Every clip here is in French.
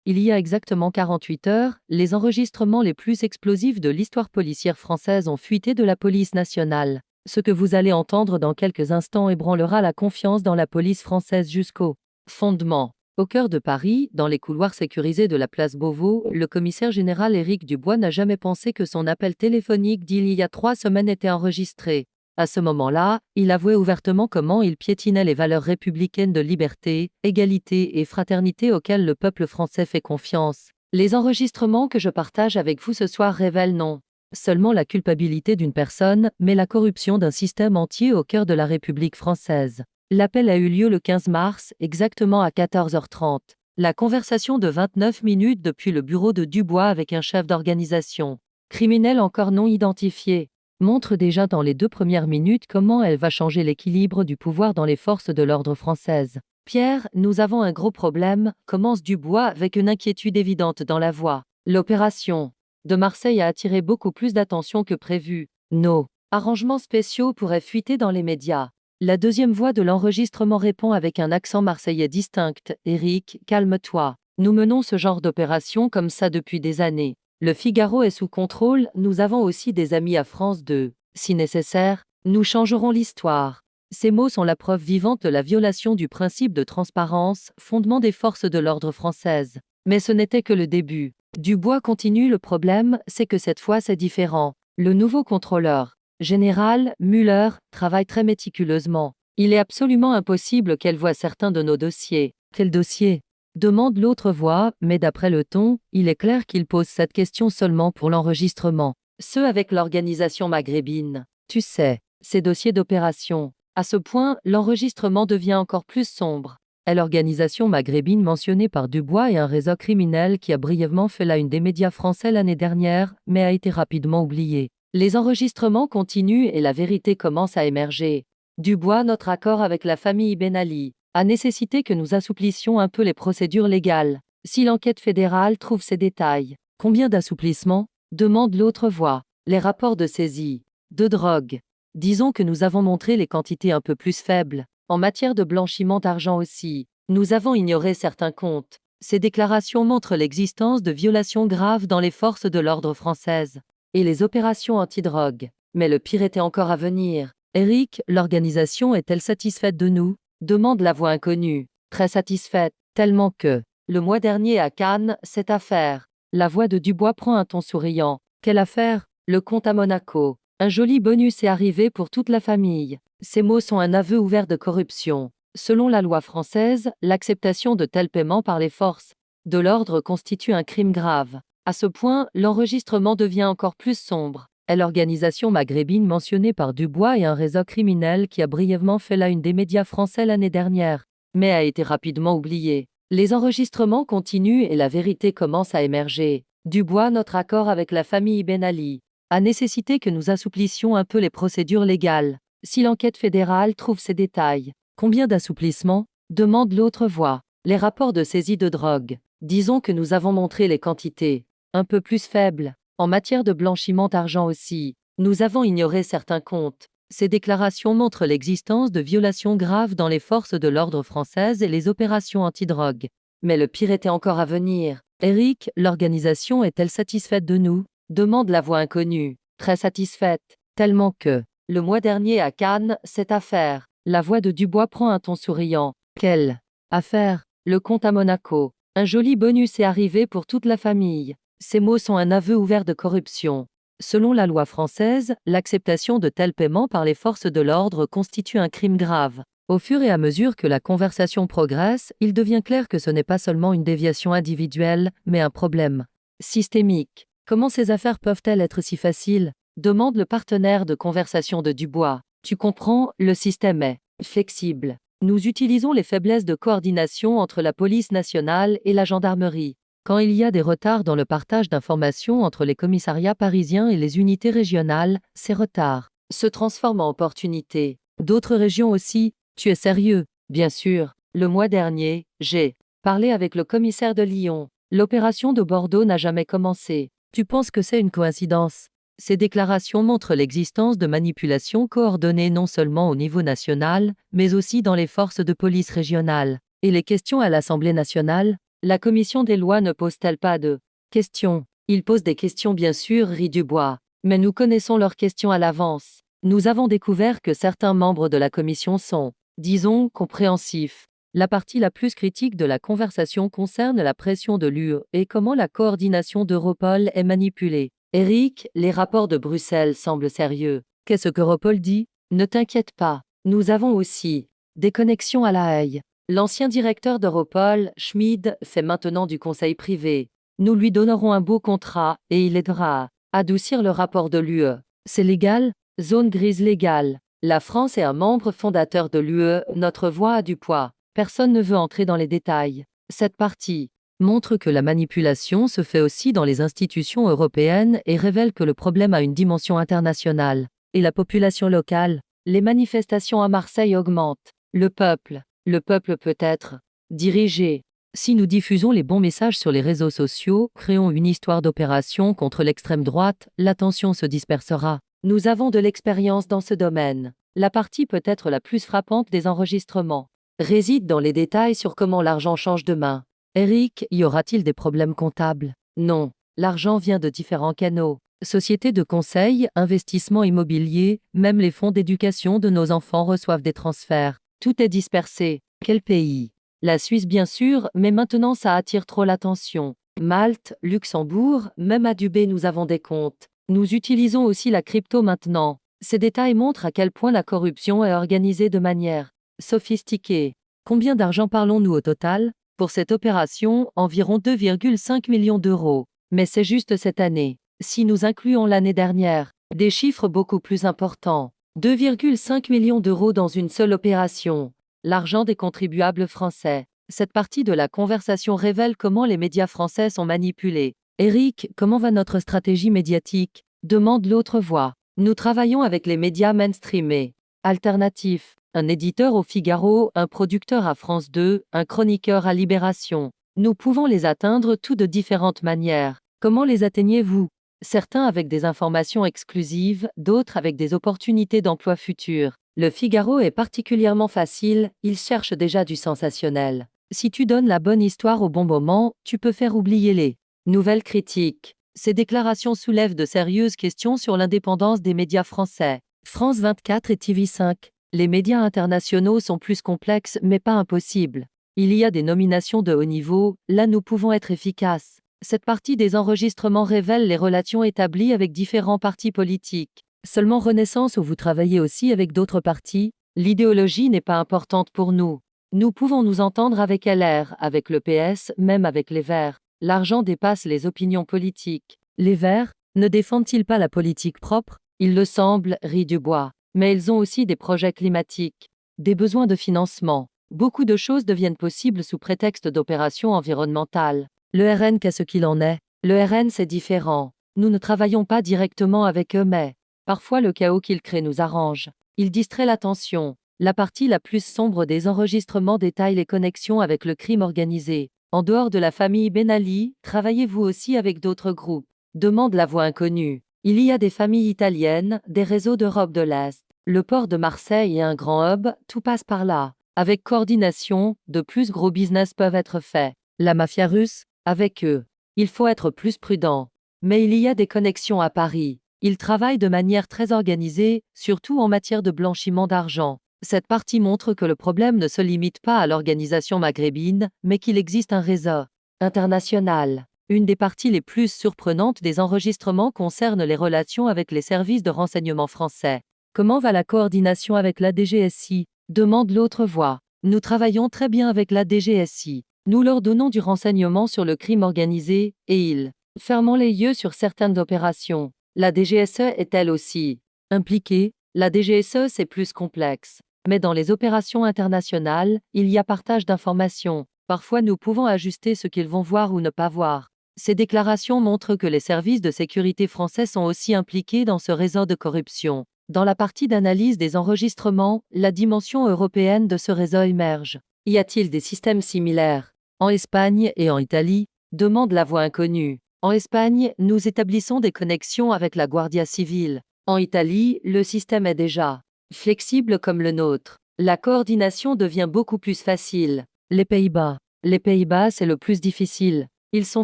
il y a exactement 48 heures, les enregistrements les plus explosifs de l'histoire policière française ont fuité de la police nationale. Ce que vous allez entendre dans quelques instants ébranlera la confiance dans la police française jusqu'au fondement. Au cœur de Paris, dans les couloirs sécurisés de la place Beauvau, le commissaire général Éric Dubois n'a jamais pensé que son appel téléphonique d'il y a 3 semaines était enregistré. À ce moment-là, il avouait ouvertement comment il piétinait les valeurs républicaines de liberté, égalité et fraternité auxquelles le peuple français fait confiance. Les enregistrements que je partage avec vous ce soir révèlent non seulement la culpabilité d'une personne, mais la corruption d'un système entier au cœur de la République française. L'appel a eu lieu le 15 mars, exactement à 14h30. La conversation de 29 minutes depuis le bureau de Dubois avec un chef d'organisation criminel encore non identifié montre déjà dans les 2 premières minutes comment elle va changer l'équilibre du pouvoir dans les forces de l'ordre françaises. Pierre, nous avons un gros problème, commence Dubois avec une inquiétude évidente dans la voix. L'opération de Marseille a attiré beaucoup plus d'attention que prévu. Nos arrangements spéciaux pourraient fuiter dans les médias. La deuxième voix de l'enregistrement répond avec un accent marseillais distinct. Éric, calme-toi. Nous menons ce genre d'opération comme ça depuis des années. Le Figaro est sous contrôle, nous avons aussi des amis à France 2. Si nécessaire, nous changerons l'histoire. Ces mots sont la preuve vivante de la violation du principe de transparence, fondement des forces de l'ordre françaises. Mais ce n'était que le début. Dubois continue. Le problème, c'est que cette fois c'est différent. Le nouveau contrôleur général, Muller, travaille très méticuleusement. Il est absolument impossible qu'elle voie certains de nos dossiers. Quel dossier ? Demande l'autre voix, mais d'après le ton, il est clair qu'il pose cette question seulement pour l'enregistrement. Ceux avec l'organisation maghrébine. Tu sais, ces dossiers d'opération. À ce point, l'enregistrement devient encore plus sombre. Est l'organisation maghrébine mentionnée par Dubois et un réseau criminel qui a brièvement fait la une des médias français l'année dernière, mais a été rapidement oublié. Les enregistrements continuent et la vérité commence à émerger. Dubois, notre accord avec la famille Ben Ali a nécessité que nous assouplissions un peu les procédures légales. Si l'enquête fédérale trouve ces détails, combien d'assouplissements ? Demande l'autre voix. Les rapports de saisie de drogue. Disons que nous avons montré les quantités un peu plus faibles. En matière de blanchiment d'argent aussi, nous avons ignoré certains comptes. Ces déclarations montrent l'existence de violations graves dans les forces de l'ordre françaises et les opérations antidrogue. Mais le pire était encore à venir. Éric, l'organisation est-elle satisfaite de nous ? Demande la voix inconnue. Très satisfaite, tellement que, le mois dernier à Cannes, cette affaire. La voix de Dubois prend un ton souriant. Quelle affaire ? Le compte à Monaco. Un joli bonus est arrivé pour toute la famille. Ces mots sont un aveu ouvert de corruption. Selon la loi française, l'acceptation de tels paiements par les forces de l'ordre constitue un crime grave. À ce point, l'enregistrement devient encore plus sombre. Est l'organisation maghrébine mentionnée par Dubois et un réseau criminel qui a brièvement fait la une des médias français l'année dernière, mais a été rapidement oublié. Les enregistrements continuent et la vérité commence à émerger. Dubois, notre accord avec la famille Ben Ali a nécessité que nous assouplissions un peu les procédures légales. Si l'enquête fédérale trouve ces détails, combien d'assouplissements ? Demande l'autre voix. Les rapports de saisie de drogue. Disons que nous avons montré les quantités un peu plus faibles. En matière de blanchiment d'argent aussi, nous avons ignoré certains comptes. Ces déclarations montrent l'existence de violations graves dans les forces de l'ordre françaises et les opérations antidrogue. Mais le pire était encore à venir. Éric, l'organisation est-elle satisfaite de nous ? Demande la voix inconnue. Très satisfaite, tellement que, le mois dernier à Cannes, cette affaire. La voix de Dubois prend un ton souriant. Quelle affaire ? Le compte à Monaco. Un joli bonus est arrivé pour toute la famille. Ces mots sont un aveu ouvert de corruption. Selon la loi française, l'acceptation de tels paiements par les forces de l'ordre constitue un crime grave. Au fur et à mesure que la conversation progresse, il devient clair que ce n'est pas seulement une déviation individuelle, mais un problème systémique. Comment ces affaires peuvent-elles être si faciles ? Demande le partenaire de conversation de Dubois. Tu comprends, le système est flexible. Nous utilisons les faiblesses de coordination entre la police nationale et la gendarmerie. Quand il y a des retards dans le partage d'informations entre les commissariats parisiens et les unités régionales, ces retards se transforment en opportunités. D'autres régions aussi. Tu es sérieux ? Bien sûr. Le mois dernier, j'ai parlé avec le commissaire de Lyon. L'opération de Bordeaux n'a jamais commencé. Tu penses que c'est une coïncidence ? Ces déclarations montrent l'existence de manipulations coordonnées non seulement au niveau national, mais aussi dans les forces de police régionales. Et les questions à l'Assemblée nationale ? La commission des lois ne pose-t-elle pas de questions? Ils posent des questions bien sûr, rit Dubois. Mais nous connaissons leurs questions à l'avance. Nous avons découvert que certains membres de la commission sont, disons, compréhensifs. La partie la plus critique de la conversation concerne la pression de l'UE et comment la coordination d'Europol est manipulée. Eric, les rapports de Bruxelles semblent sérieux. Qu'est-ce qu'Europol dit? Ne t'inquiète pas. Nous avons aussi des connexions à La Haye. L'ancien directeur d'Europol, Schmid, fait maintenant du conseil privé. Nous lui donnerons un beau contrat et il aidera à adoucir le rapport de l'UE. C'est légal? Zone grise légale. La France est un membre fondateur de l'UE, notre voix a du poids. Personne ne veut entrer dans les détails. Cette partie montre que la manipulation se fait aussi dans les institutions européennes et révèle que le problème a une dimension internationale. Et la population locale? Les manifestations à Marseille augmentent. Le peuple peut être dirigé. Si nous diffusons les bons messages sur les réseaux sociaux, créons une histoire d'opération contre l'extrême droite, l'attention se dispersera. Nous avons de l'expérience dans ce domaine. La partie peut-être la plus frappante des enregistrements réside dans les détails sur comment l'argent change de main. Eric, y aura-t-il des problèmes comptables? Non. L'argent vient de différents canaux. Sociétés de conseil, investissements immobiliers, même les fonds d'éducation de nos enfants reçoivent des transferts. Tout est dispersé. Quel pays? La Suisse bien sûr, mais maintenant ça attire trop l'attention. Malte, Luxembourg, même à Dubé nous avons des comptes. Nous utilisons aussi la crypto maintenant. Ces détails montrent à quel point la corruption est organisée de manière sophistiquée. Combien d'argent parlons-nous au total? Pour cette opération, environ 2,5 millions d'euros. Mais c'est juste cette année. Si nous incluons l'année dernière, des chiffres beaucoup plus importants. 2,5 millions d'euros dans une seule opération. L'argent des contribuables français. Cette partie de la conversation révèle comment les médias français sont manipulés. Eric, comment va notre stratégie médiatique? Demande l'autre voix. Nous travaillons avec les médias mainstreamés, alternatifs, un éditeur au Figaro, un producteur à France 2, un chroniqueur à Libération. Nous pouvons les atteindre tous de différentes manières. Comment les atteignez-vous? Certains avec des informations exclusives, d'autres avec des opportunités d'emploi futures. Le Figaro est particulièrement facile, il cherche déjà du sensationnel. Si tu donnes la bonne histoire au bon moment, tu peux faire oublier les nouvelles critiques. Ces déclarations soulèvent de sérieuses questions sur l'indépendance des médias français. France 24 et TV5. Les médias internationaux sont plus complexes mais pas impossibles. Il y a des nominations de haut niveau, là nous pouvons être efficaces. Cette partie des enregistrements révèle les relations établies avec différents partis politiques. Seulement Renaissance où vous travaillez aussi avec d'autres partis? L'idéologie n'est pas importante pour nous. Nous pouvons nous entendre avec LR, avec le PS, même avec les Verts. L'argent dépasse les opinions politiques. Les Verts, ne défendent-ils pas la politique propre? Il le semble, rit Dubois. Mais ils ont aussi des projets climatiques, des besoins de financement. Beaucoup de choses deviennent possibles sous prétexte d'opérations environnementales. Le RN, qu'est-ce qu'il en est? Le RN, c'est différent. Nous ne travaillons pas directement avec eux, mais parfois le chaos qu'ils créent nous arrange. Il distrait l'attention. La partie la plus sombre des enregistrements détaille les connexions avec le crime organisé. En dehors de la famille Ben Ali, travaillez-vous aussi avec d'autres groupes? Demande la voix inconnue. Il y a des familles italiennes, des réseaux d'Europe de l'Est. Le port de Marseille est un grand hub, tout passe par là. Avec coordination, de plus gros business peuvent être faits. La mafia russe? Avec eux. Il faut être plus prudent. Mais il y a des connexions à Paris. Ils travaillent de manière très organisée, surtout en matière de blanchiment d'argent. Cette partie montre que le problème ne se limite pas à l'organisation maghrébine, mais qu'il existe un réseau international. Une des parties les plus surprenantes des enregistrements concerne les relations avec les services de renseignement français. Comment va la coordination avec la DGSI? Demande l'autre voix. Nous travaillons très bien avec la DGSI. Nous leur donnons du renseignement sur le crime organisé, et ils ferment les yeux sur certaines opérations. La DGSE est elle aussi impliquée? La DGSE c'est plus complexe. Mais dans les opérations internationales, il y a partage d'informations. Parfois nous pouvons ajuster ce qu'ils vont voir ou ne pas voir. Ces déclarations montrent que les services de sécurité français sont aussi impliqués dans ce réseau de corruption. Dans la partie d'analyse des enregistrements, la dimension européenne de ce réseau émerge. Y a-t-il des systèmes similaires en Espagne et en Italie? Demande la voix inconnue. En Espagne, nous établissons des connexions avec la Guardia Civile. En Italie, le système est déjà flexible comme le nôtre. La coordination devient beaucoup plus facile. Les Pays-Bas. Les Pays-Bas, c'est le plus difficile. Ils sont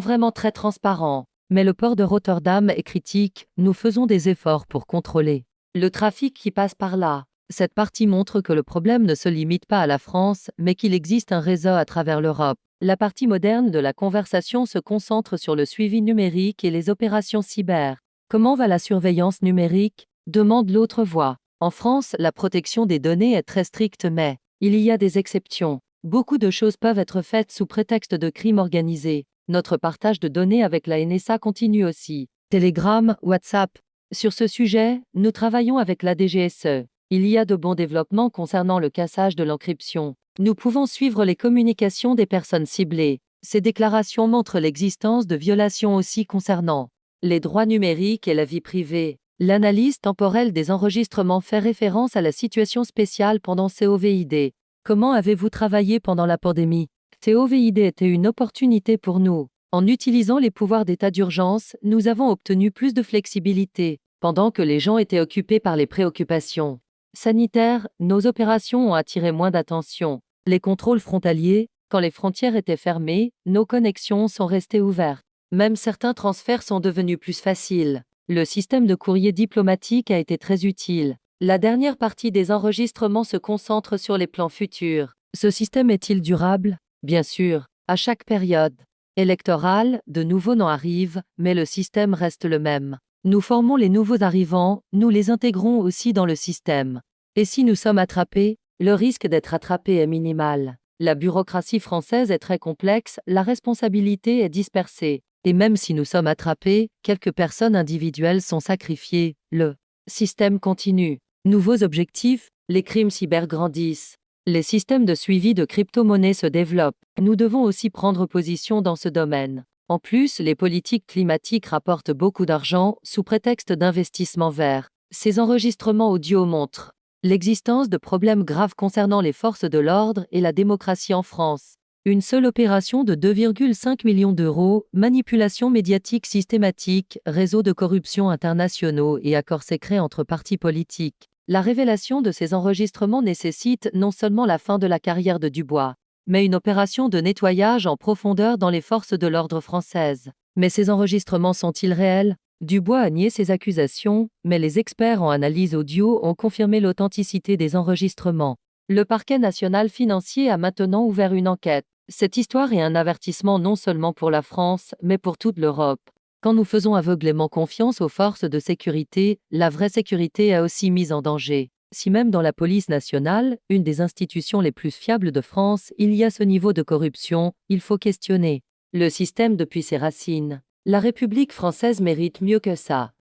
vraiment très transparents. Mais le port de Rotterdam est critique, nous faisons des efforts pour contrôler le trafic qui passe par là. Cette partie montre que le problème ne se limite pas à la France, mais qu'il existe un réseau à travers l'Europe. La partie moderne de la conversation se concentre sur le suivi numérique et les opérations cyber. Comment va la surveillance numérique? Demande l'autre voix. En France, la protection des données est très stricte, mais il y a des exceptions. Beaucoup de choses peuvent être faites sous prétexte de crimes organisés. Notre partage de données avec la NSA continue aussi. Telegram, WhatsApp. Sur ce sujet, nous travaillons avec la DGSE. Il y a de bons développements concernant le cassage de l'encryption. Nous pouvons suivre les communications des personnes ciblées. Ces déclarations montrent l'existence de violations aussi concernant les droits numériques et la vie privée. L'analyse temporelle des enregistrements fait référence à la situation spéciale pendant COVID. Comment avez-vous travaillé pendant la pandémie? COVID était une opportunité pour nous. En utilisant les pouvoirs d'état d'urgence, nous avons obtenu plus de flexibilité. Pendant que les gens étaient occupés par les préoccupations sanitaires, nos opérations ont attiré moins d'attention. Les contrôles frontaliers, quand les frontières étaient fermées, nos connexions sont restées ouvertes. Même certains transferts sont devenus plus faciles. Le système de courrier diplomatique a été très utile. La dernière partie des enregistrements se concentre sur les plans futurs. Ce système est-il durable? Bien sûr, à chaque période électorale, de nouveaux noms arrivent, mais le système reste le même. Nous formons les nouveaux arrivants, nous les intégrons aussi dans le système. Et si nous sommes attrapés, le risque d'être attrapé est minimal. La bureaucratie française est très complexe, la responsabilité est dispersée. Et même si nous sommes attrapés, quelques personnes individuelles sont sacrifiées. Le système continue. Nouveaux objectifs, les crimes cyber grandissent. Les systèmes de suivi de crypto-monnaies se développent. Nous devons aussi prendre position dans ce domaine. En plus, les politiques climatiques rapportent beaucoup d'argent sous prétexte d'investissement vert. Ces enregistrements audio montrent l'existence de problèmes graves concernant les forces de l'ordre et la démocratie en France. Une seule opération de 2,5 millions d'euros, manipulation médiatique systématique, réseau de corruption internationaux et accords secrets entre partis politiques. La révélation de ces enregistrements nécessite non seulement la fin de la carrière de Dubois, mais une opération de nettoyage en profondeur dans les forces de l'ordre françaises. Mais ces enregistrements sont-ils réels? Dubois a nié ces accusations, mais les experts en analyse audio ont confirmé l'authenticité des enregistrements. Le parquet national financier a maintenant ouvert une enquête. Cette histoire est un avertissement non seulement pour la France, mais pour toute l'Europe. Quand nous faisons aveuglément confiance aux forces de sécurité, la vraie sécurité est aussi mise en danger. Si même dans la police nationale, une des institutions les plus fiables de France, il y a ce niveau de corruption, il faut questionner le système depuis ses racines. La République française mérite mieux que ça.